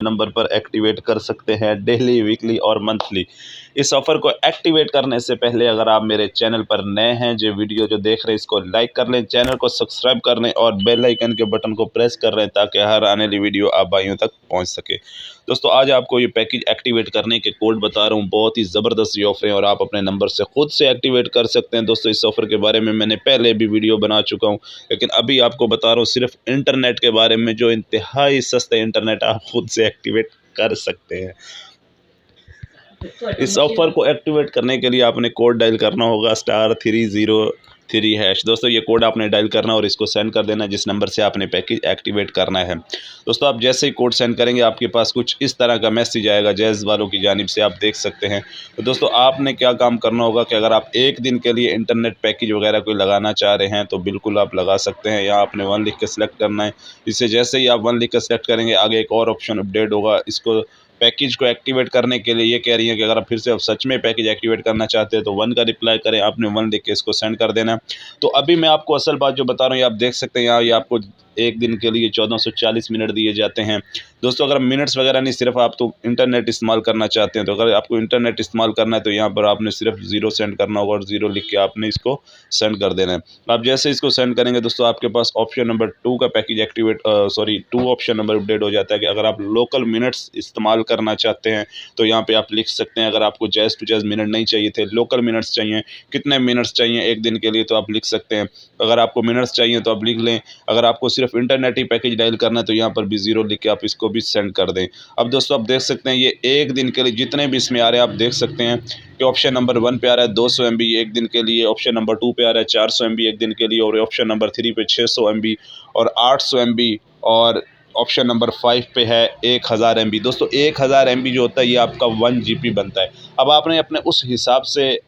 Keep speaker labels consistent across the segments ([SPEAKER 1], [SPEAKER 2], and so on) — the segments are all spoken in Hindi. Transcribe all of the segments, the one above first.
[SPEAKER 1] नंबर पर एक्टिवेट कर सकते हैं डेली, वीकली और मंथली। इस ऑफ़र को एक्टिवेट करने से पहले अगर आप मेरे चैनल पर नए हैं, जो वीडियो जो देख रहे हैं इसको लाइक कर लें, चैनल को सब्सक्राइब कर लें और बेल आइकन के बटन को प्रेस कर लें ताकि हर आने वाली वीडियो आप भाइयों तक पहुंच सके। दोस्तों आज आपको ये पैकेज एक्टिवेट करने के कोड बता रहा हूँ, बहुत ही ज़बरदस्त ये ऑफ़र है और आप अपने नंबर से खुद से एक्टिवेट कर सकते हैं। दोस्तों इस ऑफ़र के बारे में मैंने पहले भी वीडियो बना चुका हूँ, लेकिन अभी आपको बता रहा हूँ सिर्फ इंटरनेट के बारे में, जो इंतहाई सस्ता इंटरनेट आप खुद से एक्टिवेट कर सकते हैं। इस ऑफ़र को एक्टिवेट करने के लिए आपने कोड डायल करना होगा *303#। दोस्तों ये कोड आपने डायल करना और इसको सेंड कर देना जिस नंबर से आपने पैकेज एक्टिवेट करना है। दोस्तों आप जैसे ही कोड सेंड करेंगे आपके पास कुछ इस तरह का मैसेज आएगा जैज़ वालों की जानिब से, आप देख सकते हैं। तो दोस्तों आपने क्या काम करना होगा कि अगर आप एक दिन के लिए इंटरनेट पैकेज वगैरह कोई लगाना चाह रहे हैं तो बिल्कुल आप लगा सकते हैं। यहाँ आपने 1 लिख के सिलेक्ट करना है। इसे जैसे ही आप 1 लिख के सिलेक्ट करेंगे आगे एक और ऑप्शन अपडेट होगा। इसको पैकेज को एक्टिवेट करने के लिए ये कह रही है कि अगर आप फिर से आप सच में पैकेज एक्टिवेट करना चाहते हैं तो 1 का रिप्लाई करें। आपने 1 लिख के इसको सेंड कर देना। तो अभी मैं आपको असल बात जो बता रहा हूँ ये आप देख सकते हैं, यहाँ ये आपको एक दिन के लिए 1440 मिनट दिए जाते हैं। दोस्तों अगर मिनट्स वगैरह नहीं, सिर्फ आप तो इंटरनेट इस्तेमाल करना चाहते हैं, तो अगर आपको इंटरनेट इस्तेमाल करना है तो यहाँ पर आपने सिर्फ 0 सेंड करना होगा और 0 लिख के आपने इसको सेंड कर देना है। आप जैसे इसको सेंड करेंगे दोस्तों आपके पास ऑप्शन नंबर 2 का package activate 2 option number update हो जाता है कि अगर आप लोकल मिनट्स इस्तेमाल करना चाहते हैं तो यहाँ पे आप लिख सकते हैं। अगर आपको जैज़ टू जैज़ मिनट नहीं चाहिए थे, लोकल मिनट्स चाहिए, कितने मिनट्स चाहिए एक दिन के लिए, तो आप लिख सकते हैं। अगर आपको मिनट्स चाहिए तो आप लिख लें। अगर आपको सिर्फ इंटरनेट ही पैकेज डायल करना है तो यहाँ पर भी 0 लिख के आप इसको भी सेंड कर दें। अब दोस्तों आप देख सकते हैं ये एक दिन के लिए जितने भी इसमें आ रहे हैं आप देख सकते हैं कि ऑप्शन नंबर 1 पे आ रहा है 200 MB एक दिन के लिए, ऑप्शन नंबर 2 पे आ रहा है 400 MB एक दिन के लिए, और ऑप्शन नंबर 3 पे 600 MB और 800 MB, और ऑप्शन नंबर 5 पे है 1000 MB। दोस्तों 1000 MB जो होता है ये आपका 1 GB बनता है। अब आपने अपने उस हिसाब से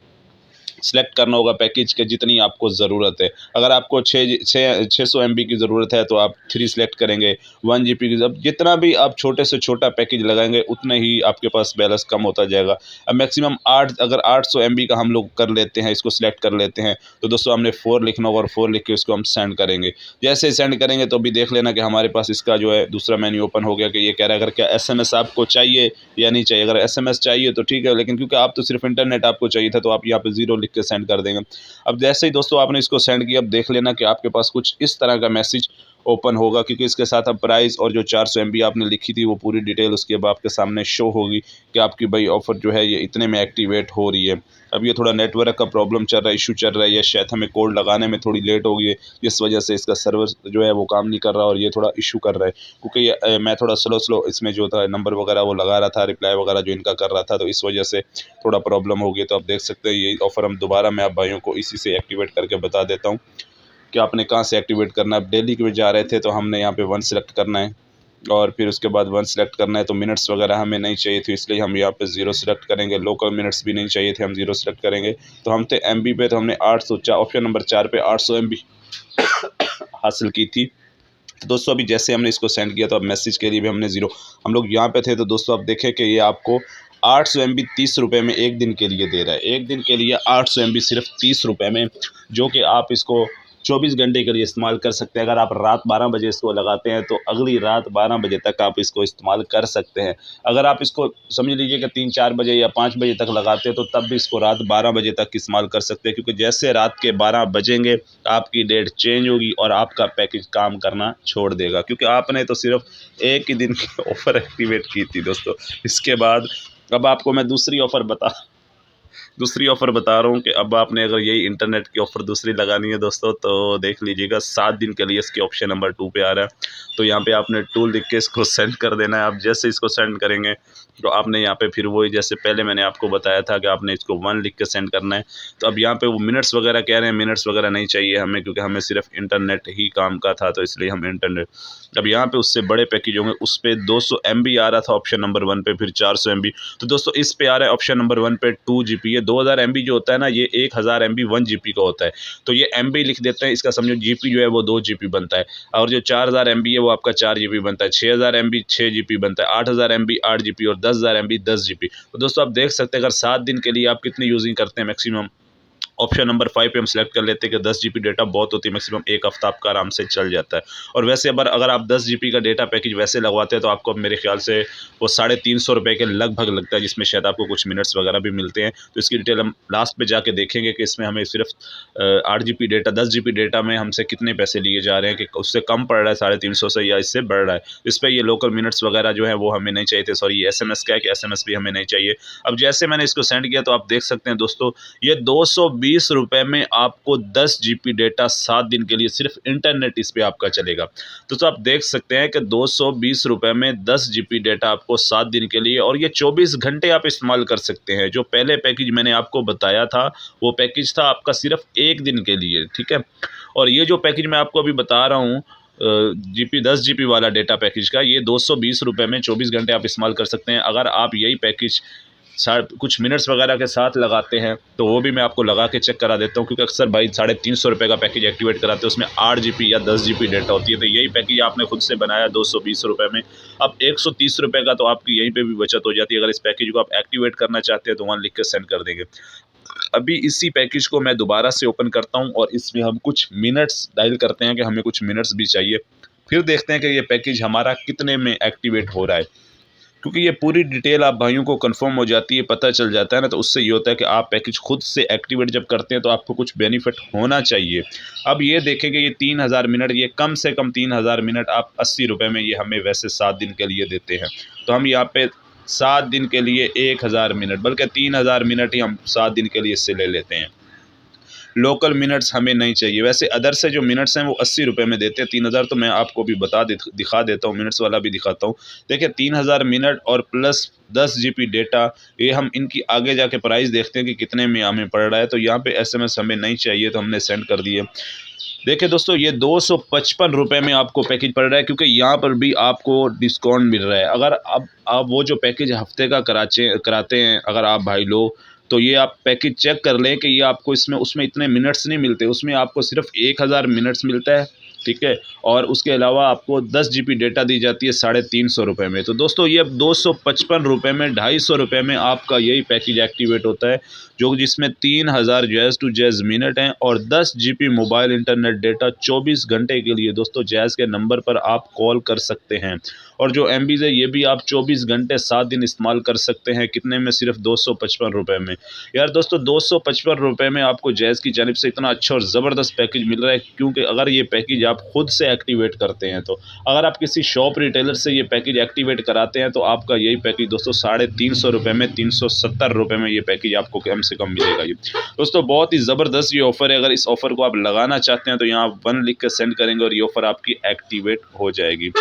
[SPEAKER 1] सिलेक्ट करना होगा पैकेज के जितनी आपको ज़रूरत है। अगर आपको 600 MB की ज़रूरत है तो आप 3 सिलेक्ट करेंगे। 1 GB की जब जितना भी आप छोटे से छोटा पैकेज लगाएंगे उतना ही आपके पास बैलेंस कम होता जाएगा। अब मैक्सिमम 8 अगर 800 MB का हम लोग कर लेते हैं, इसको सिलेक्ट कर लेते हैं, तो दोस्तों हमने 4 लिखना होगा और 4 लिख के इसको हम सेंड करेंगे। जैसे ही सेंड करेंगे तो अभी देख लेना कि हमारे पास इसका जो है दूसरा मेन्यू ओपन हो गया कि ये कह रहा है अगर क्या SMS आपको चाहिए या नहीं चाहिए। अगर SMS चाहिए तो ठीक है, लेकिन क्योंकि आप तो सिर्फ इंटरनेट आपको चाहिए था तो आप यहाँ पे 0 लिख के सेंड कर देंगे। अब जैसे ही दोस्तों आपने इसको सेंड किया, अब देख लेना कि आपके पास कुछ इस तरह का मैसेज ओपन होगा, क्योंकि इसके साथ अब प्राइस और जो 400 MB आपने लिखी थी वो पूरी डिटेल उसके अब आपके सामने शो होगी कि आपकी भाई ऑफ़र जो है ये इतने में एक्टिवेट हो रही है। अब ये थोड़ा नेटवर्क का प्रॉब्लम चल रहा है, इशू चल रहा है, ये शायद हमें कोड लगाने में थोड़ी लेट हो गई है, जिस वजह से इसका सर्वर जो है वो काम नहीं कर रहा और ये थोड़ा इशू कर रहा है। क्योंकि ये मैं थोड़ा स्लो इसमें जो था नंबर वगैरह वो लगा रहा था, रिप्लाई वगैरह जो इनका कर रहा था, तो इस वजह से थोड़ा प्रॉब्लम हो गई। तो आप देख सकते हैं ये ऑफ़र हम दोबारा मैं आप भाइयों को इसी से एक्टिवेट करके बता देता हूँ कि आपने कहाँ से एक्टिवेट करना है। अब डेली के जा रहे थे तो हमने यहाँ पे 1 सेलेक्ट करना है और फिर उसके बाद 1 सेलेक्ट करना है, तो मिनट्स वगैरह हमें नहीं चाहिए थे इसलिए हम यहाँ पे 0 सेलेक्ट करेंगे। लोकल मिनट्स भी नहीं चाहिए थे, हम 0 सेलेक्ट करेंगे। तो हम थे MB पे, तो हमने 800 ऑप्शन नंबर 4 पे 800 MB हासिल की थी। तो दोस्तों अभी जैसे हमने इसको सेंड किया तो अब मैसेज के लिए भी हमने 0, हम लोग यहाँ पे थे। तो दोस्तों आप देखें कि ये आपको 800 MB 30 रुपये में एक दिन के लिए दे रहा है। एक दिन के लिए 800 MB सिर्फ 30 रुपये में, जो कि आप इसको 24 घंटे के लिए इस्तेमाल कर सकते हैं। अगर आप रात 12 बजे इसको लगाते हैं तो अगली रात 12 बजे तक आप इसको इस्तेमाल कर सकते हैं। अगर आप इसको समझ लीजिए कि 3-4 बजे या 5 बजे तक लगाते हैं तो तब भी इसको रात 12 बजे तक इस्तेमाल कर सकते हैं, क्योंकि जैसे रात के 12 बजेंगे आपकी डेट चेंज होगी और आपका पैकेज काम करना छोड़ देगा, क्योंकि आपने तो सिर्फ एक ही दिन की ऑफ़र एक्टिवेट की थी दोस्तों। इसके बाद अब आपको मैं दूसरी ऑफ़र बता रहा हूँ कि अब आपने अगर यही इंटरनेट की ऑफ़र दूसरी लगानी है दोस्तों तो देख लीजिएगा 7 दिन के लिए इसके ऑप्शन नंबर 2 पे आ रहा है। तो यहाँ पे आपने 2 लिख के इसको सेंड कर देना है। आप जैसे इसको सेंड करेंगे तो आपने यहाँ पे फिर वही जैसे पहले मैंने आपको बताया था कि आपने इसको 1 लिख के सेंड करना है। तो अब यहाँ पे वो मिनट्स वगैरह कह रहे हैं, मिनट्स वगैरह नहीं चाहिए हमें, क्योंकि हमें सिर्फ इंटरनेट ही काम का था, तो इसलिए हम इंटरनेट। अब यहाँ पे उससे बड़े पैकेज होंगे, उस पर 200 MB आ रहा था ऑप्शन नंबर 1 पे, फिर 400 MB। तो दोस्तों इस पे आ रहा है ऑप्शन नंबर 1 पे 2 GB। ये 2000 MB जो होता है ना, ये 1000 MB 1 GB का होता है। तो ये MB लिख देते हैं, इसका समझो GP जो है वो 2 GB बनता है, और जो 4000 MB है वो आपका 4 GB बनता है, 6000 MB 6 GB बनता है, 8000 MB 8 GB और 10000 MB 10 GB। तो दोस्तों आप देख सकते हैं अगर 7 दिन के लिए आप कितनी यूजिंग करते हैं मैक्सिमम, ऑप्शन नंबर 5 पे हम सेलेक्ट कर लेते हैं कि 10 जीबी डेटा बहुत होती है, मैक्सिमम एक हफ्ता आपका आराम से चल जाता है। और वैसे अगर आप 10 जीबी का डेटा पैकेज वैसे लगवाते हैं तो आपको मेरे ख्याल से वो 350 रुपये के लगभग लगता है, जिसमें शायद आपको कुछ मिनट्स वगैरह भी मिलते हैं। तो इसकी डिटेल हम लास्ट में जाके देखेंगे कि इसमें हमें सिर्फ 8 जीबी डेटा 10 जीबी डेटा में हमसे कितने पैसे लिए जा रहे हैं, कि उससे कम पड़ रहा है 350 से या इससे बढ़ रहा है। इस पर ये लोकल मिनट्स वगैरह जो है वो हमें नहीं चाहिए थे, सॉरी ये SMS का है कि SMS भी हमें नहीं चाहिए। अब जैसे मैंने इसको सेंड किया तो आप देख सकते हैं दोस्तों, ये 220 रुपये में आपको 10 जीबी डेटा 7 दिन के लिए सिर्फ इंटरनेट इस पर आपका चलेगा। तो आप देख सकते हैं कि 220 रुपये में 10 जीबी डेटा आपको 7 दिन के लिए, और ये 24 घंटे आप इस्तेमाल कर सकते हैं। जो पहले पैकेज मैंने आपको बताया था वो पैकेज था आपका सिर्फ 1 दिन के लिए, ठीक है। और ये जो पैकेज मैं आपको अभी बता रहा हूँ जीपी 10 जीबी वाला डेटा पैकेज का, ये 220 रुपये में 24 घंटे आप इस्तेमाल कर सकते हैं। अगर आप यही पैकेज कुछ मिनट्स वगैरह के साथ लगाते हैं तो वो भी मैं आपको लगा के चेक करा देता हूँ, क्योंकि अक्सर भाई 350 रुपये का पैकेज एक्टिवेट कराते हैं, उसमें 8 जीबी या 10 जीबी डेटा होती है। तो यही पैकेज आपने खुद से बनाया 220 रुपये में, अब 130 रुपये का तो आपकी यहीं पे भी बचत हो जाती है। अगर इस पैकेज को आप एक्टिवेट करना चाहते हैं तो वहाँ लिख के सेंड कर देंगे। अभी इसी पैकेज को मैं दोबारा से ओपन करता हूँ और इसमें हम कुछ मिनट्स डायल करते हैं कि हमें कुछ मिनट्स भी चाहिए, फिर देखते हैं कि ये पैकेज हमारा कितने में एक्टिवेट हो रहा है। क्योंकि ये पूरी डिटेल आप भाइयों को कंफर्म हो जाती है, पता चल जाता है ना, तो उससे ये होता है कि आप पैकेज खुद से एक्टिवेट जब करते हैं तो आपको कुछ बेनिफिट होना चाहिए। अब ये देखेंगे ये 3000 मिनट, ये कम से कम 3000 मिनट आप 80 रुपये में ये हमें वैसे 7 दिन के लिए देते हैं। तो हम यहाँ पे 7 दिन के लिए 1000 मिनट, बल्कि 3000 मिनट ही हम 7 दिन के लिए इससे ले लेते हैं। लोकल मिनट्स हमें नहीं चाहिए। वैसे अदर से जो मिनट्स हैं वो 80 रुपये में देते हैं। 3000 तो मैं आपको भी दिखा देता हूँ, मिनट्स वाला भी दिखाता हूँ। देखिए 3000 मिनट और प्लस 10 जीबी डेटा, ये हम इनकी आगे जाके प्राइस देखते हैं कि कितने में हमें पड़ रहा है। तो यहाँ पे SMS हमें नहीं चाहिए तो हमने सेंड कर दिए। देखिए दोस्तों, ये 255 रुपये में आपको पैकेज पड़ रहा है, क्योंकि यहाँ पर भी आपको डिस्काउंट मिल रहा है। अगर अब आप वो जो पैकेज हफ्ते का कराते हैं अगर आप भाई लो, तो ये आप पैकेज चेक कर लें कि ये आपको उसमें इतने मिनट्स नहीं मिलते, उसमें आपको सिर्फ 1000 मिनट्स मिलता है, ठीक है। और उसके अलावा आपको 10 जीबी डेटा दी जाती है 350 रुपये में। तो दोस्तों ये 255 रुपये में 250 रुपये में आपका यही पैकेज एक्टिवेट होता है, जिसमें 3000 जैज़ टू जैज़ मिनट हैं और 10 जीबी मोबाइल इंटरनेट डेटा 24 घंटे के लिए। दोस्तों जैज़ के नंबर पर आप कॉल कर सकते हैं, और जो MBs है ये भी आप 24 घंटे 7 दिन इस्तेमाल कर सकते हैं। कितने में? सिर्फ 255 रुपये में। यार दोस्तों 255 रुपये में आपको जैज़ की जानिब से इतना अच्छा और ज़बरदस्त पैकेज मिल रहा है, क्योंकि अगर ये पैकेज आप खुद से एक्टिवेट करते हैं, तो अगर आप किसी शॉप रिटेलर से ये पैकेज एक्टिवेट कराते हैं तो आपका यही पैकेज दोस्तों 350 रुपये में 370 रुपये में ये पैकेज आपको कम से कम मिलेगा। ये दोस्तों बहुत ही ज़बरदस्त ये ऑफ़र है। अगर इस ऑफ़र को आप लगाना चाहते हैं तो यहाँ 1 लिख कर सेंड करेंगे और ये ऑफ़र आपकी एक्टिवेट हो जाएगी।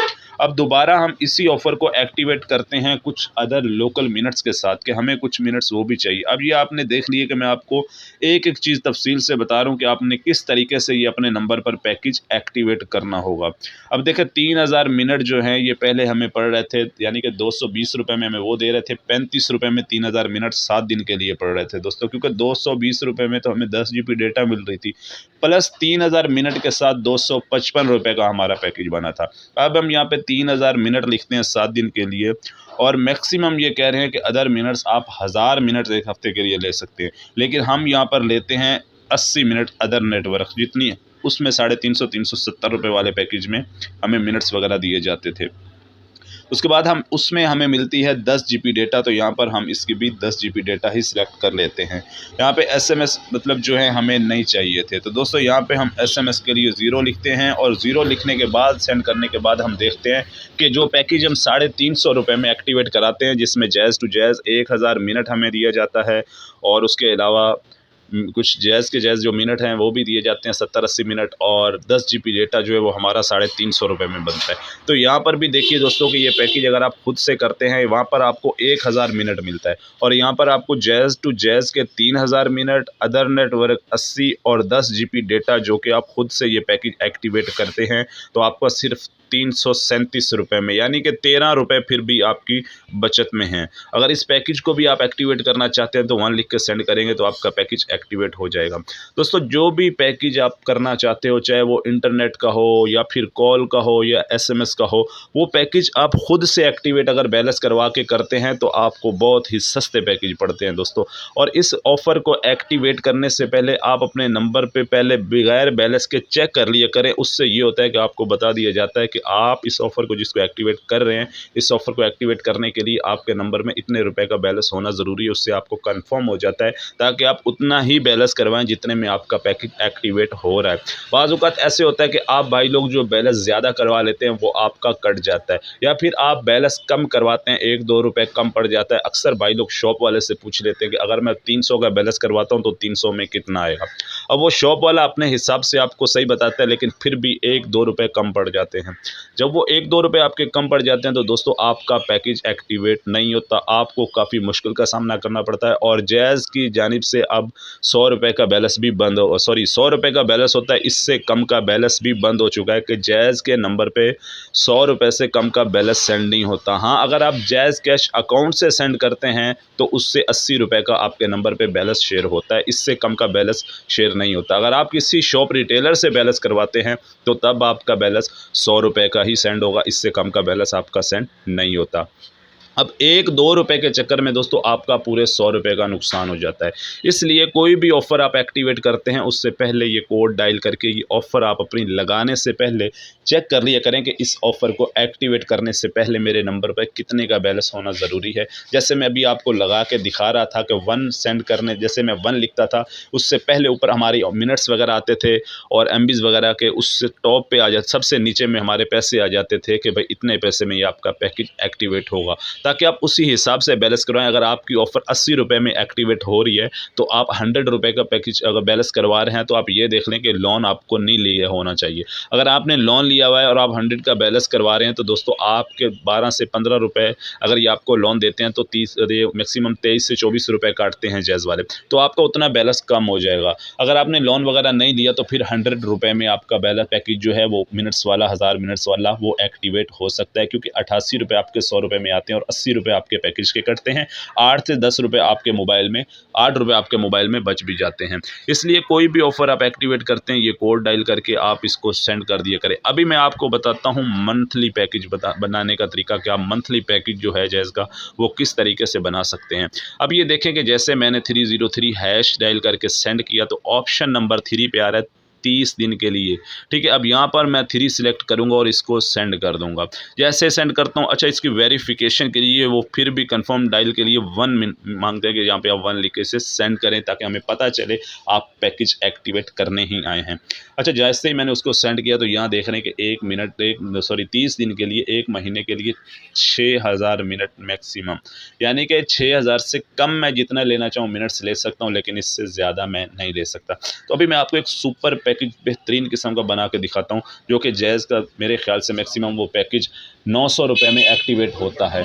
[SPEAKER 1] अब दोबारा हम इसी ऑफ़र को एक्टिवेट करते हैं कुछ अदर लोकल मिनट्स के साथ, कि हमें कुछ मिनट्स वो भी चाहिए। अब ये आपने देख लिए कि मैं आपको एक एक चीज़ तफसील से बता रहा हूँ कि आपने किस तरीके से ये अपने नंबर पर पैकेज एक्टिवेट करना होगा। अब देखें 3000 मिनट जो हैं ये पहले हमें पड़ रहे थे, यानी कि 220 रुपये में हमें वो दे रहे थे, 35 रुपये में 3000 मिनट 7 दिन के लिए पड़ रहे थे दोस्तों, क्योंकि 220 रुपये में तो हमें 10 जीबी डेटा मिल रही थी, प्लस 3000 मिनट के साथ 255 रुपये का हमारा पैकेज बना था। अब हम यहाँ पे 3000 मिनट लिखते हैं 7 दिन के लिए, और मैक्सिमम ये कह रहे हैं कि अदर मिनट्स आप 1000 मिनट एक हफ्ते के लिए ले सकते हैं, लेकिन हम यहाँ पर लेते हैं 80 मिनट अदर नेटवर्क, जितनी उसमें 350 370 रुपये वाले पैकेज में हमें मिनट्स वगैरह दिए जाते थे। उसके बाद उसमें हमें मिलती है 10 जीबी डेटा, तो यहाँ पर हम इसकी भी 10 जीबी डेटा ही सिलेक्ट कर लेते हैं। यहाँ पे SMS मतलब जो है हमें नहीं चाहिए थे, तो दोस्तों यहाँ पे हम SMS के लिए 0 लिखते हैं, और 0 लिखने के बाद सेंड करने के बाद हम देखते हैं कि जो पैकेज हम 350 रुपये में एक्टिवेट कराते हैं, जिसमें जैज़ टू जैज़ 1000 मिनट हमें दिया जाता है, और उसके अलावा कुछ जैज़ के जैज़ जो मिनट हैं वो भी दिए जाते हैं 70-80 मिनट, और 10 जीबी डेटा जो है वो हमारा 350 रुपये में बनता है। तो यहाँ पर भी देखिए दोस्तों कि ये पैकेज अगर आप खुद से करते हैं वहाँ पर आपको 1000 मिनट मिलता है, और यहाँ पर आपको जैज़ टू जैज़ के 3000 मिनट, अदर नेटवर्क 80 और 10 जीबी डेटा जो कि आप खुद से ये पैकेज एक्टिवेट करते हैं तो आपका सिर्फ ₹337 में, यानी कि ₹13 फिर भी आपकी बचत में हैं। अगर इस पैकेज को भी आप एक्टिवेट करना चाहते हैं तो 1 लिख के सेंड करेंगे तो आपका पैकेज एक्टिवेट हो जाएगा। दोस्तों, जो भी पैकेज आप करना चाहते हो, चाहे वो इंटरनेट का हो या फिर कॉल का हो या एसएमएस का हो, वो पैकेज आप खुद से एक्टिवेट अगर बैलेंस करवा के करते हैं तो आपको बहुत ही सस्ते पैकेज पड़ते हैं दोस्तों। और इस ऑफ़र को एक्टिवेट करने से पहले आप अपने नंबर पे पहले बगैर बैलेंस के चेक कर लिया करें। उससे ये होता है कि आपको बता दिया जाता है कि आप इस ऑफ़र को जिसको एक्टिवेट कर रहे हैं, इस ऑफ़र को एक्टिवेट करने के लिए आपके नंबर में इतने रुपए का बैलेंस होना ज़रूरी है। उससे आपको कन्फर्म हो जाता है ताकि आप उतना ही बैलेंस करवाएँ जितने में आपका पैकेज एक्टिवेट हो रहा है। बाज़ औक़ात ऐसे होता है कि आप भाई लोग जो बैलेंस ज़्यादा करवा लेते हैं वो आपका कट जाता है, या फिर आप बैलेंस कम करवाते हैं, 1-2 रुपए कम पड़ जाता है। अक्सर भाई लोग शॉप वाले से पूछ लेते हैं कि अगर मैं 300 का बैलेंस करवाता हूँ तो 300 में कितना आएगा। अब वो शॉप वाला अपने हिसाब से आपको सही बताता है, लेकिन फिर भी 1-2 रुपए कम पड़ जाते हैं। जब वो 1-2 रुपए आपके कम पड़ जाते हैं तो दोस्तों आपका पैकेज एक्टिवेट नहीं होता, आपको काफ़ी मुश्किल का सामना करना पड़ता है। और जैज़ की जानिब से अब ₹100 का बैलेंस भी बंद हो, सॉरी, ₹100 का बैलेंस होता है, इससे कम का बैलेंस भी बंद हो चुका है कि जैज़ के नंबर पे ₹100 से कम का बैलेंस सेंड नहीं होता। हाँ, अगर आप जैज़ कैश अकाउंट से सेंड करते हैं तो उससे ₹80 का आपके नंबर पे बैलेंस शेयर होता है, इससे कम का बैलेंस शेयर नहीं होता। अगर आप किसी शॉप रिटेलर से बैलेंस करवाते हैं तो तब आपका बैलेंस ₹100 का ही सेंड होगा, इससे कम का बैलेंस आपका सेंड नहीं होता। अब 1-2 रुपए के चक्कर में दोस्तों आपका पूरे ₹100 का नुकसान हो जाता है। इसलिए कोई भी ऑफ़र आप एक्टिवेट करते हैं उससे पहले ये कोड डायल करके ये ऑफ़र आप अपनी लगाने से पहले चेक कर लिया करें कि इस ऑफ़र को एक्टिवेट करने से पहले मेरे नंबर पे कितने का बैलेंस होना ज़रूरी है। जैसे मैं अभी आपको लगा के दिखा रहा था कि 1 सेंड करने, जैसे मैं 1 लिखता था उससे पहले ऊपर हमारी मिनट्स वगैरह आते थे और एमबीज़ वगैरह के उससे टॉप पे आ जाते, सबसे नीचे में हमारे पैसे आ जाते थे कि भाई इतने पैसे में ये आपका पैकेज एक्टिवेट होगा, ताकि आप उसी हिसाब से बैलेंस करवाएं। अगर आपकी ऑफ़र ₹80 में एक्टिवेट हो रही है तो आप ₹100 का पैकेज अगर बैलेंस करवा रहे हैं तो आप ये देख लें कि लोन आपको नहीं लिया होना चाहिए। अगर आपने लोन लिया हुआ है और आप 100 का बैलेंस करवा रहे हैं तो दोस्तों आपके 12 से 15 रुपए अगर ये आपको लोन देते हैं तो 30 ये मैक्सिमम 23 से 24 रुपए काटते हैं जैज़ वाले, तो आपका उतना बैलेंस कम हो जाएगा। अगर आपने लोन वगैरह नहीं लिया तो फिर ₹100 में आपका बैलेंस पैकेज जो है वो मिनट्स वाला, 1000 मिनट्स वाला, वो एक्टिवेट हो सकता है, क्योंकि ₹88 आपके ₹100 में आते हैं और ₹80 आपके पैकेज के कटते हैं। 8 से 10 रुपए आपके मोबाइल में, ₹8 आपके मोबाइल में बच भी जाते हैं। इसलिए कोई भी ऑफ़र आप एक्टिवेट करते हैं ये कोड डायल करके आप इसको सेंड कर दिया करें। अभी मैं आपको बताता हूँ मंथली पैकेज बनाने का तरीका, कि आप मंथली पैकेज जो है जैज़ का वो किस तरीके से बना सकते हैं। अब ये देखें कि जैसे मैंने 303 हैश डायल करके सेंड किया तो ऑप्शन नंबर 3 पे आ रहा है 30 दिन के लिए, ठीक है। अब यहाँ पर मैं 3 सिलेक्ट करूँगा और इसको सेंड कर दूँगा। जैसे सेंड करता हूँ, अच्छा, इसकी वेरिफिकेशन के लिए वो फिर भी कंफर्म डायल के लिए 1 मिनट मांगते हैं कि यहाँ पे आप 1 लिख के इसे सेंड करें ताकि हमें पता चले आप पैकेज एक्टिवेट करने ही आए हैं। अच्छा, जैसे ही मैंने उसको सेंड किया तो यहाँ देख रहे हैं कि 30 दिन के लिए, 1 महीने के लिए 6000 मिनट मैक्सिमम, यानी कि 6000 से कम मैं जितना लेना चाहूँ मिनट्स ले सकता हूँ, लेकिन इससे ज़्यादा मैं नहीं ले सकता। तो अभी मैं आपको एक सुपर पैकेज बेहतरीन किस्म का बना के दिखाता हूँ, जो कि जैज़ का मेरे ख्याल से मैक्सिमम वो पैकेज ₹900 में एक्टिवेट होता है।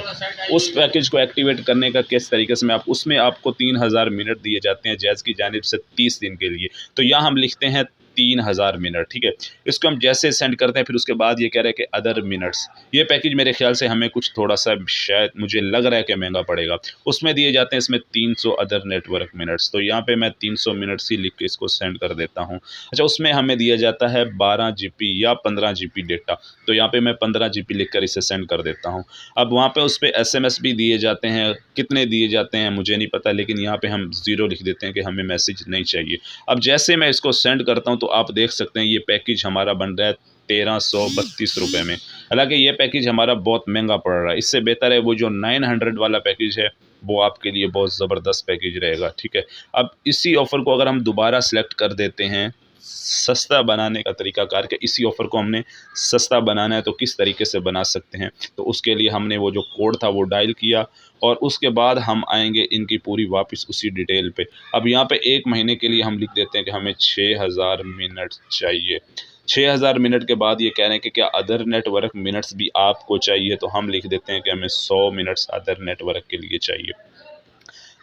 [SPEAKER 1] उस पैकेज को एक्टिवेट करने का किस तरीके से, मैं आप उसमें आपको 3000 मिनट दिए जाते हैं जैज़ की जानिब से 30 दिन के लिए। तो यहाँ हम लिखते हैं 3000 मिनट, ठीक है। इसको हम जैसे सेंड करते हैं फिर उसके बाद ये कह रहा है कि अदर मिनट्स, ये पैकेज मेरे ख्याल से हमें कुछ थोड़ा सा, शायद मुझे लग रहा है कि महंगा पड़ेगा। उसमें दिए जाते हैं इसमें 300 अदर नेटवर्क मिनट्स, तो यहाँ पे मैं 300 मिनट्स ही लिख के इसको सेंड कर देता हूँ। अच्छा, उसमें हमें दिया जाता है 12 जीबी या 15 जीबी डेटा, तो यहाँ पे मैं 15 जीबी लिख कर इसे सेंड कर देता हूँ। अब वहाँ पे उस पर SMS भी दिए जाते हैं, कितने दिए जाते हैं मुझे नहीं पता, लेकिन यहाँ पे हम 0 लिख देते हैं कि हमें मैसेज नहीं चाहिए। अब जैसे मैं इसको सेंड करता हूँ तो आप देख सकते हैं ये पैकेज हमारा बन रहा है ₹1332 में। हालांकि ये पैकेज हमारा बहुत महंगा पड़ रहा है, इससे बेहतर है वो जो 900 वाला पैकेज है, वो आपके लिए बहुत ज़बरदस्त पैकेज रहेगा, ठीक है। अब इसी ऑफ़र को अगर हम दोबारा सेलेक्ट कर देते हैं, सस्ता बनाने का तरीकाकार, कि इसी ऑफ़र को हमने सस्ता बनाना है तो किस तरीके से बना सकते हैं, तो उसके लिए हमने वो जो कोड था वो डायल किया और उसके बाद हम आएंगे इनकी पूरी वापस उसी डिटेल पे। अब यहाँ पे 1 महीने के लिए हम लिख देते हैं कि हमें 6000 मिनट चाहिए। 6000 मिनट के बाद ये कह रहे हैं कि क्या अदर नेटवर्क मिनट्स भी आपको चाहिए, तो हम लिख देते हैं कि हमें 100 मिनट्स अदर नेटवर्क के लिए चाहिए।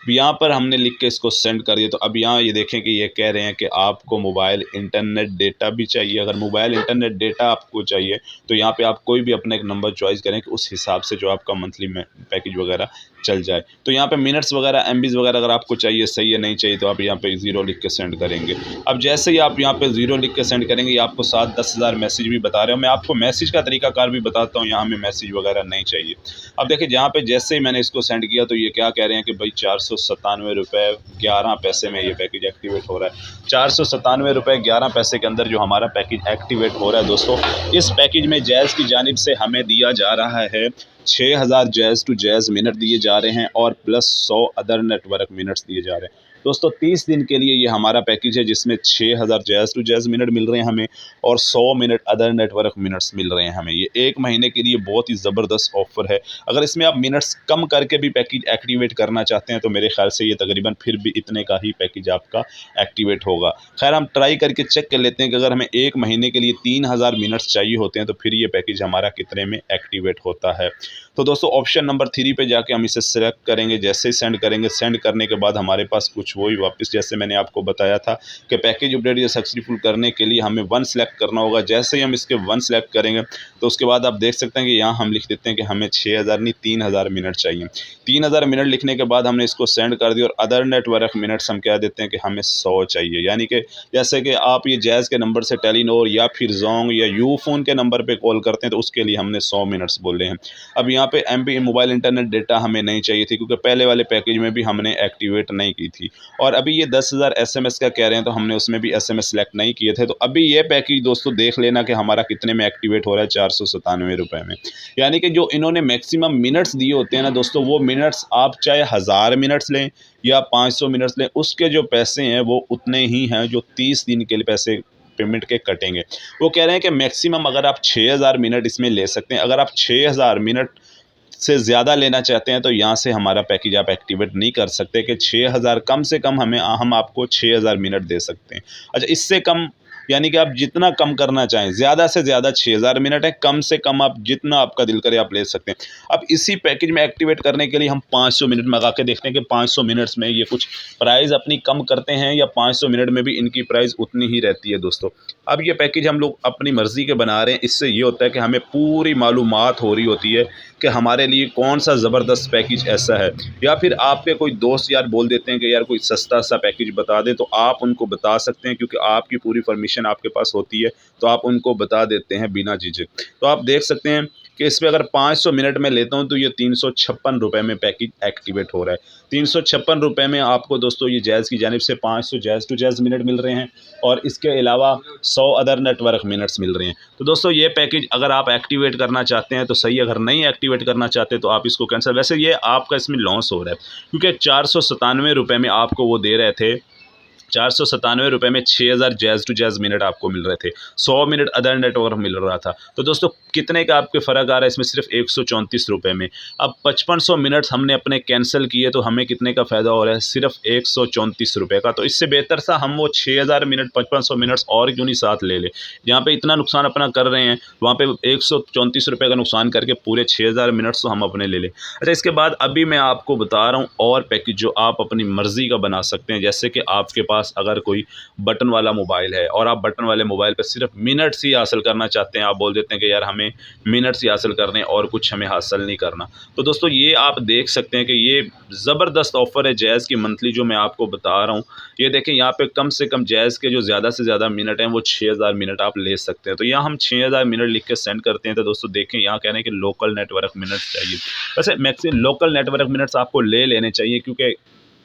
[SPEAKER 1] यहाँ पर हमने लिख के इसको सेंड कर दिया। तो अब यहाँ ये देखें कि ये कह रहे हैं कि आपको मोबाइल इंटरनेट डेटा भी चाहिए। अगर मोबाइल इंटरनेट डेटा आपको चाहिए तो यहाँ पे आप कोई भी अपना एक नंबर चॉइस करें कि उस हिसाब से जो आपका मंथली में पैकेज वगैरह चल जाए। तो यहाँ पे मिनट्स वगैरह एमबीज वगैरह अगर आपको चाहिए सही है, नहीं चाहिए तो आप यहाँ पे 0 लिख के सेंड करेंगे। अब जैसे ही आप यहाँ पे 0 लिख के सेंड करेंगे, ये आपको 7-10 हज़ार मैसेज भी बता रहे हो। मैं आपको मैसेज का तरीकाकार भी बताता हूँ, यहाँ हमें मैसेज वगैरह नहीं चाहिए। अब देखिए यहाँ पे जैसे ही मैंने इसको सेंड किया तो ये क्या कह रहे हैं कि भाई 497 रुपये 11 पैसे में ये पैकेज एक्टिवेट हो रहा है। 497 रुपये 11 पैसे के अंदर जो हमारा पैकेज एक्टिवेट हो रहा है दोस्तों, इस पैकेज में जैज़ की जानिब से हमें दिया जा रहा है 6000 जैज़ टू जैज़ मिनट दिए जा रहे हैं और प्लस 100 अदर नेटवर्क मिनट्स दिए जा रहे हैं। दोस्तों 30 दिन के लिए ये हमारा पैकेज है जिसमें 6000 जैज़ टू जैज़ मिनट मिल रहे हैं हमें और 100 मिनट अदर नेटवर्क मिनट्स मिल रहे हैं हमें। ये 1 महीने के लिए बहुत ही ज़बरदस्त ऑफ़र है। अगर इसमें आप मिनट्स कम करके भी पैकेज एक्टिवेट करना चाहते हैं तो मेरे ख्याल से ये तकरीबन फिर भी इतने का ही पैकेज आपका एक्टिवेट होगा। खैर हम ट्राई करके चेक कर लेते हैं कि अगर हमें 1 महीने के लिए 3000 मिनट्स चाहिए होते हैं तो फिर ये पैकेज हमारा कितने में एक्टिवेट होता है। तो दोस्तों ऑप्शन नंबर 3 पे जाके हम इसे सेलेक्ट करेंगे। जैसे ही सेंड करेंगे, सेंड करने के बाद हमारे पास कुछ वही वापस जैसे मैंने आपको बताया था कि पैकेज अपडेट या सक्सेसफुल करने के लिए हमें 1 सेलेक्ट करना होगा। जैसे ही हम इसके 1 सेलेक्ट करेंगे तो उसके बाद आप देख सकते हैं कि यहाँ हम लिख देते हैं कि हमें 6000 नहीं 3000 मिनट चाहिए। 3000 मिनट लिखने के बाद हमने इसको सेंड कर दिया और अदर नेटवर्क मिनट्स हम कह देते हैं कि हमें 100 चाहिए। यानी कि जैसे कि आप ये जैज़ के नंबर से टेलीनॉर या फिर जोंग या यूफोन के नंबर पर कॉल करते हैं तो उसके लिए हमने 100 मिनट्स बोले हैं। अब यहाँ पे एमबी मोबाइल इंटरनेट डेटा हमें नहीं चाहिए थी क्योंकि पहले वाले पैकेज में भी हमने एक्टिवेट नहीं की थी और अभी ये 10,000 एसएमएस का कह रहे हैं तो हमने उसमें भी एसएमएस सेलेक्ट नहीं किए थे। तो अभी ये पैकेज दोस्तों देख लेना कि हमारा कितने में एक्टिवेट हो रहा है 497 रुपये में। यानी कि जो इन्होंने मैक्सिमम मिनट्स दिए होते हैं ना दोस्तों, वो मिनट्स आप चाहे 1000 मिनट्स लें या 500 मिनट्स लें, उसके जो पैसे हैं वो उतने ही हैं जो 30 दिन के लिए पैसे पेमेंट के कटेंगे। वो कह रहे हैं कि मैक्सिमम अगर आप 6000 मिनट इसमें ले सकते हैं। अगर आप 6000 मिनट से ज़्यादा लेना चाहते हैं तो यहाँ से हमारा पैकेज आप एक्टिवेट नहीं कर सकते कि 6000 कम से कम हम आपको 6000 मिनट दे सकते हैं। अच्छा, इससे कम यानी कि आप जितना कम करना चाहें, ज़्यादा से ज़्यादा 6000 मिनट है, कम से कम आप जितना आपका दिल करे आप ले सकते हैं। अब इसी पैकेज में एक्टिवेट करने के लिए हम 500 मिनट मंगा के देखते हैं कि 500 मिनट्स में ये कुछ प्राइस अपनी कम करते हैं या 500 मिनट में भी इनकी प्राइस उतनी ही रहती है दोस्तों। अब ये पैकेज हम लोग अपनी मर्ज़ी के बना रहे हैं। इससे ये होता है कि हमें पूरी मालूमात हो रही होती है कि हमारे लिए कौन सा ज़बरदस्त पैकेज ऐसा है, या फिर आपके कोई दोस्त यार बोल देते हैं कि यार कोई सस्ता सा पैकेज बता दे, तो आप उनको बता सकते हैं क्योंकि आपकी पूरी परमिशन आपके पास होती है तो आप उनको बता देते हैं बिना झिझक। तो आप देख सकते हैं कि इसमें अगर 500 मिनट में लेता हूं तो ये 356 रुपये में पैकेज एक्टिवेट हो रहा है। 356 रुपये में आपको दोस्तों ये जैज़ की जानिब से 500 जैज़ टू जैज़ मिनट मिल रहे हैं और इसके अलावा 100 अदर नेटवर्क मिनट्स मिल रहे हैं। तो दोस्तों ये पैकेज अगर आप एक्टिवेट करना चाहते हैं तो सही, अगर नहीं एक्टिवेट करना चाहते तो आप इसको कैंसिल। वैसे ये आपका इसमें लॉस हो रहा है क्योंकि 497 रुपये में आपको वो दे रहे थे, 497 रुपये में 6000 जैज़ टू जैज़ मिनट आपको मिल रहे थे, 100 मिनट अदर नेटवर्क मिल रहा था। तो दोस्तों कितने का आपके फ़र्क आ रहा है इसमें, सिर्फ 134 रुपये में। अब 5500 मिनट्स हमने अपने कैंसिल किए तो हमें कितने का फ़ायदा हो रहा है, सिर्फ 134 रुपये का। तो इससे बेहतर सा हम वो 6000 मिनट 5500 मिनट्स और क्यों नहीं साथ ले लें। जहाँ पे इतना नुकसान अपना कर रहे हैं वहाँ पे 134 रुपये का नुकसान करके पूरे 6000 मिनट्स तो हम अपने ले लें। अच्छा, इसके बाद अभी मैं आपको बता रहा हूँ और पैकेज जो आप अपनी मर्ज़ी का बना सकते हैं। जैसे कि आपके पास अगर कोई बटन वाला मोबाइल है और आप बटन वाले मोबाइल पर सिर्फ मिनट्स ही हासिल करना चाहते हैं, आप बोल देते हैं कि यार हमें मिनट्स ही हासिल करने हैं और कुछ हमें हासिल नहीं करना, तो दोस्तों ये आप देख सकते हैं कि ये ज़बरदस्त ऑफ़र है जैज़ की मंथली जो मैं आपको बता रहा हूँ। ये देखें यहाँ पे कम से कम जैज़ के जो ज़्यादा से ज़्यादा मिनट हैं वो 6000 मिनट आप ले सकते हैं। तो यहाँ हम 6000 मिनट लिख के सेंड करते हैं। तो दोस्तों देखें यहाँ कह रहे हैं कि लोकल नेटवर्क मिनट्स चाहिए। वैसे मैक्सिमम लोकल नेटवर्क मिनट्स आपको ले लेने चाहिए क्योंकि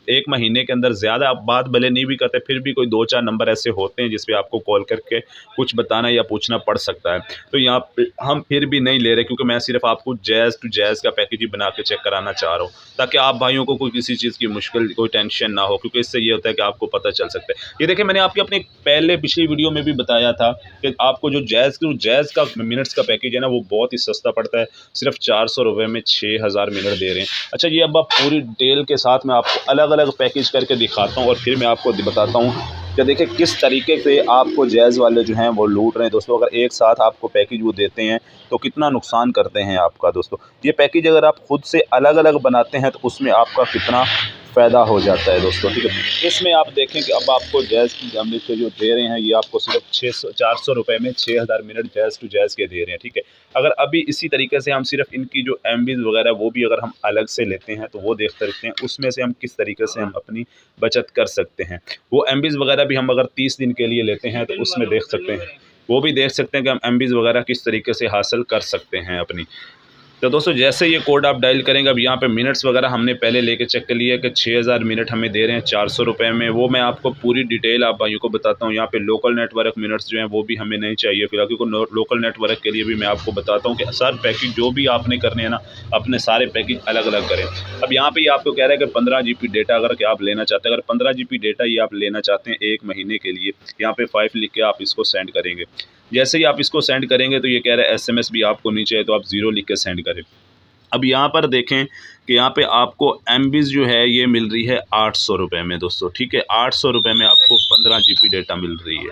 [SPEAKER 1] 1 महीने के अंदर ज़्यादा आप बात भले नहीं भी करते, फिर भी कोई 2-4 नंबर ऐसे होते हैं जिस पे आपको कॉल करके कुछ बताना या पूछना पड़ सकता है। तो यहाँ पे हम फिर भी नहीं ले रहे क्योंकि मैं सिर्फ आपको जैज़ टू जैज़ का पैकेज ही बना के चेक कराना चाह रहा हूँ ताकि आप भाइयों को कोई किसी चीज़ की मुश्किल कोई टेंशन ना हो, क्योंकि इससे ये होता है कि आपको पता चल सकता है। ये देखिए मैंने आपकी अपनी पहले पिछली वीडियो में भी बताया था कि आपको जो जैज़ का मिनट्स का पैकेज है ना वो बहुत ही सस्ता पड़ता है, सिर्फ 400 रुपये में 6000 मिनट दे रहे हैं। अच्छा, ये अब आप पूरी डिटेल के साथ मैं आपको अलग अलग पैकेज करके दिखाता हूँ और फिर मैं आपको बताता हूँ कि देखिए किस तरीके से आपको जैज़ वाले जो हैं वो लूट रहे हैं दोस्तों। अगर एक साथ आपको पैकेज वो देते हैं तो कितना नुकसान करते हैं आपका दोस्तों। ये पैकेज अगर आप खुद से अलग अलग बनाते हैं तो उसमें आपका कितना फ़ायदा हो जाता है दोस्तों, ठीक है। इसमें आप देखें कि अब आपको जैज़ की जानिब से जो दे रहे हैं ये आपको सिर्फ 400 रुपये में 6000 मिनट जैज़ टू जैज़ के दे रहे हैं, ठीक है। अगर अभी इसी तरीके से हम सिर्फ इनकी जो एमबीज़ वगैरह वो भी अगर हम अलग से लेते हैं तो वो देख सकते हैं उसमें से हम किस तरीके से हम अपनी बचत कर सकते हैं। वो एमबीज़ वगैरह भी हम अगर 30 दिन के लिए लेते हैं तो उसमें देख सकते हैं, वो भी देख सकते हैं कि हम एमबीज़ वगैरह किस तरीके से हासिल कर सकते हैं अपनी। तो दोस्तों जैसे ये कोड आप डायल करेंगे, अब यहाँ पे मिनट्स वगैरह हमने पहले लेके चेक कर लिया कि 6000 मिनट हमें दे रहे हैं 400 रुपये में। वो मैं आपको पूरी डिटेल आप भाइयों को बताता हूँ। यहाँ पे लोकल नेटवर्क मिनट्स जो हैं वो भी हमें नहीं चाहिए फिलहाल, क्योंकि लोकल नेटवर्क के लिए भी मैं आपको बताता हूँ कि सर पैकेज जो भी आपने करने हैं ना, अपने सारे पैकेज अलग अलग करें। अब यहाँ पे ये आपको कह रहा है कि 15 GB डेटा अगर कि आप लेना चाहते हैं, अगर 15 GB डेटा ये आप लेना चाहते हैं 1 महीने के लिए, यहाँ पे 5 लिख के आप इसको सेंड करेंगे। जैसे ही आप इसको सेंड करेंगे तो ये कह रहा है SMS भी आपको नहीं चाहिए, तो आप 0 लिख के सेंड करें। अब यहाँ पर देखें कि यहाँ पे आपको एमबीज़ जो है ये मिल रही है 800 रुपये में दोस्तों, ठीक है। 800 रुपये में आपको 15 GB डेटा मिल रही है।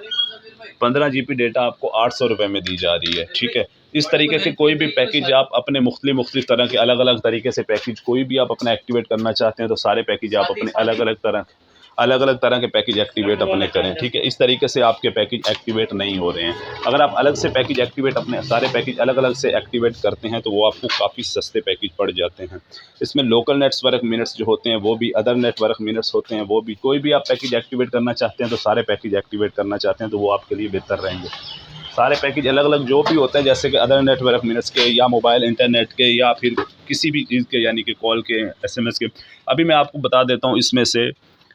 [SPEAKER 1] 15 GB डेटा आपको 800 रुपये में दी जा रही है, ठीक है। इस तरीके के कोई भी पैकेज आप अपने मुख्तलिफ तरह के अलग-अलग तरीके से पैकेज कोई भी आप अपना एक्टिवेट करना चाहते हैं तो सारे पैकेज आप अपने अलग-अलग तरह के पैकेज एक्टिवेट अपने करें, ठीक है। इस तरीके से आपके पैकेज एक्टिवेट नहीं हो रहे हैं। अगर आप अलग से पैकेज एक्टिवेट अपने सारे पैकेज अलग-अलग से एक्टिवेट करते हैं तो वो आपको काफ़ी सस्ते पैकेज पड़ जाते हैं। इसमें लोकल नेटवर्क मिनट्स जो होते हैं वो भी, अदर नेटवर्क मिनट्स होते हैं वो भी, कोई भी आप पैकेज एक्टिवेट करना चाहते हैं तो सारे पैकेज एक्टिवेट करना चाहते हैं तो वो आपके लिए बेहतर रहेंगे। सारे पैकेज अलग-अलग जो भी होते हैं, जैसे कि अदर नेटवर्क मिनट्स के या मोबाइल इंटरनेट के या फिर किसी भी चीज़ के, यानी कि कॉल के, SMS के। अभी मैं आपको बता देता हूँ इसमें से,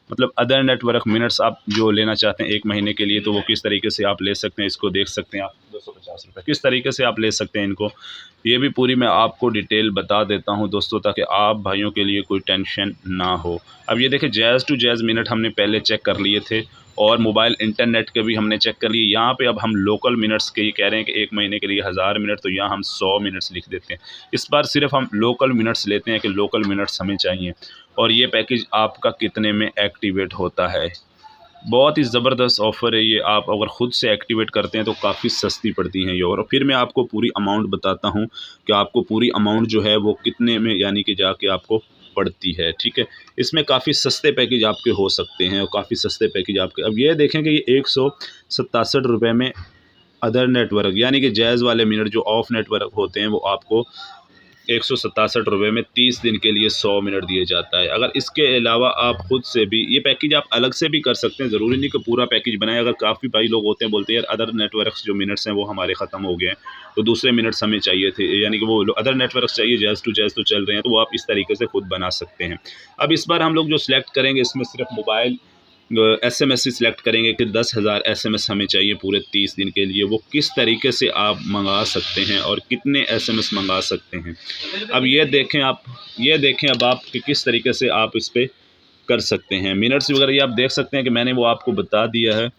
[SPEAKER 1] मतलब अदर नेटवर्क मिनट्स आप जो लेना चाहते हैं 1 महीने के लिए तो वो किस तरीके से आप ले सकते हैं, इसको देख सकते हैं आप। 250 रुपये किस तरीके से आप ले सकते हैं इनको, ये भी पूरी मैं आपको डिटेल बता देता हूं दोस्तों, ताकि आप भाइयों के लिए कोई टेंशन ना हो। अब ये देखें, जैज़ टू जैज़ मिनट हमने पहले चेक कर लिए थे और मोबाइल इंटरनेट के भी हमने चेक कर लिए। यहाँ पे अब हम लोकल मिनट्स के ये कह रहे हैं कि 1 महीने के लिए 1000 मिनट, तो यहाँ हम 100 मिनट्स लिख देते हैं। इस बार सिर्फ हम लोकल मिनट्स लेते हैं कि लोकल मिनट्स हमें चाहिए, और ये पैकेज आपका कितने में एक्टिवेट होता है। बहुत ही ज़बरदस्त ऑफ़र है ये, आप अगर ख़ुद से एक्टिवेट करते हैं तो काफ़ी सस्ती पड़ती हैं ये। और फिर मैं आपको पूरी अमाउंट बताता हूँ कि आपको पूरी अमाउंट जो है वो कितने में, यानी कि जाके आपको पड़ती है, ठीक है। इसमें काफ़ी सस्ते पैकेज आपके हो सकते हैं और काफ़ी सस्ते पैकेज आपके। अब ये देखें कि ये 167 रुपये में अदर नेटवर्क, यानी कि जैज़ वाले मिनट जो ऑफ नेटवर्क होते हैं वो आपको 167 रुपये में 30 दिन के लिए 100 मिनट दिए जाता है। अगर इसके अलावा आप ख़ुद से भी ये पैकेज आप अलग से भी कर सकते हैं, ज़रूरी नहीं कि पूरा पैकेज बनाएं। अगर काफ़ी भाई लोग होते हैं बोलते हैं यार अदर नेटवर्क्स जो मिनट्स हैं वो हमारे ख़त्म हो गए हैं, तो दूसरे मिनट्स हमें चाहिए थे, यानी कि वो अदर नेटवर्क्स चाहिए, जैज़ टू जैज़ तो चल रहे हैं, तो वो आप इस तरीके से खुद बना सकते हैं। अब इस बार हम लोग जो सिलेक्ट करेंगे इसमें सिर्फ मोबाइल SMS ही सिलेक्ट करेंगे कि 10,000 SMS हमें चाहिए पूरे 30 दिन के लिए। वो किस तरीके से आप मंगा सकते हैं और कितने SMS मंगा सकते हैं। अब ये देखें अब आप कि किस तरीके से आप इस पे कर सकते हैं। मिनट्स वगैरह ये आप देख सकते हैं कि मैंने वो आपको बता दिया है।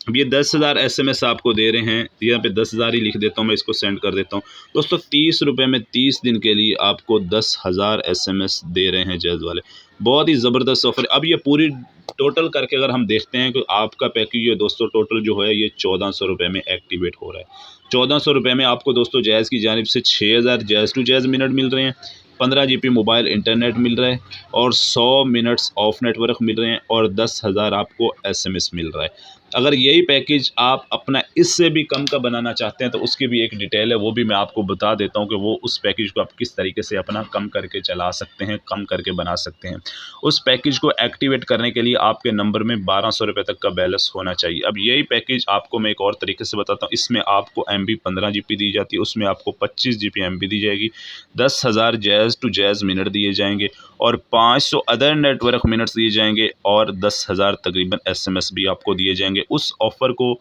[SPEAKER 1] अब ये 10,000 SMS आपको दे रहे हैं, यहाँ पे 10,000 ही लिख देता हूँ मैं, इसको सेंड कर देता हूँ दोस्तों। 30 रुपये में 30 दिन के लिए आपको 10,000 SMS दे रहे हैं जैज़ वाले। बहुत ही ज़बरदस्त ऑफ़र। अब ये पूरी टोटल करके अगर हम देखते हैं कि आपका पैकेज ये दोस्तों टोटल जो है ये 1400 रुपये में एक्टिवेट हो रहा है। 1400 रुपये में आपको दोस्तों जैज़ की जानिब से 6000 जैज़ टू जैज़ मिनट मिल रहे हैं, 15 GB मोबाइल इंटरनेट मिल रहा है और 100 मिनट्स ऑफ नेटवर्क मिल रहे हैं और 10,000 आपको SMS मिल रहा है। अगर यही पैकेज आप अपना इससे भी कम का बनाना चाहते हैं तो उसकी भी एक डिटेल है, वो भी मैं आपको बता देता हूं कि वो उस पैकेज को आप किस तरीके से अपना कम करके चला सकते हैं, कम करके बना सकते हैं। उस पैकेज को एक्टिवेट करने के लिए आपके नंबर में 1200 रुपये तक का बैलेंस होना चाहिए। अब यही पैकेज आपको मैं एक और तरीके से बताता हूँ। इसमें आपको MB 15 GB दी जाती है, उसमें आपको 25 GB MB दी जाएगी, 10,000 जैज़ टू जैज़ मिनट दिए जाएंगे और 500 अदर नेटवर्क मिनट्स दिए जाएंगे और 10,000 तकरीबन SMS भी आपको दिए जाएंगे। उस ऑफ़र को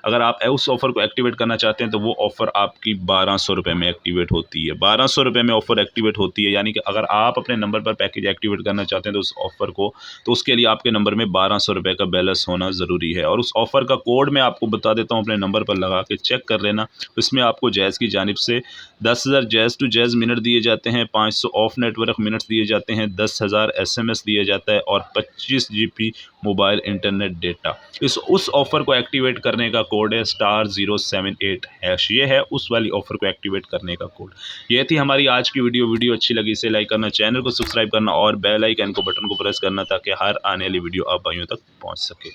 [SPEAKER 1] अगर आप उस ऑफ़र को एक्टिवेट करना चाहते हैं तो वो ऑफ़र आपकी 1200 रुपये में एक्टिवेट होती है। 1200 रुपये में ऑफ़र एक्टिवेट होती है, यानी कि अगर आप अपने नंबर पर पैकेज एक्टिवेट करना चाहते हैं तो उस ऑफ़र को, तो उसके लिए आपके नंबर में 1200 रुपये का बैलेंस होना ज़रूरी है। और उस ऑफ़र का कोड मैं आपको बता देता हूँ, अपने नंबर पर लगा के चेक कर लेना। इसमें आपको जैज़ की जानिब से 10,000 जैज़ टू जैज़ मिनट दिए जाते हैं, 500 ऑफ नेटवर्क मिनट्स दिए जाते हैं, 10,000 SMS दिया जाता है और 25 GB मोबाइल इंटरनेट डेटा। उस ऑफ़र को एक्टिवेट करने का कोड है *078#। ये है उस वाली ऑफ़र को एक्टिवेट करने का कोड। ये थी हमारी आज की वीडियो अच्छी लगी इसे लाइक करना, चैनल को सब्सक्राइब करना और बेल आइकन को बटन को प्रेस करना ताकि हर आने वाली वीडियो आप भाइयों तक पहुँच सके।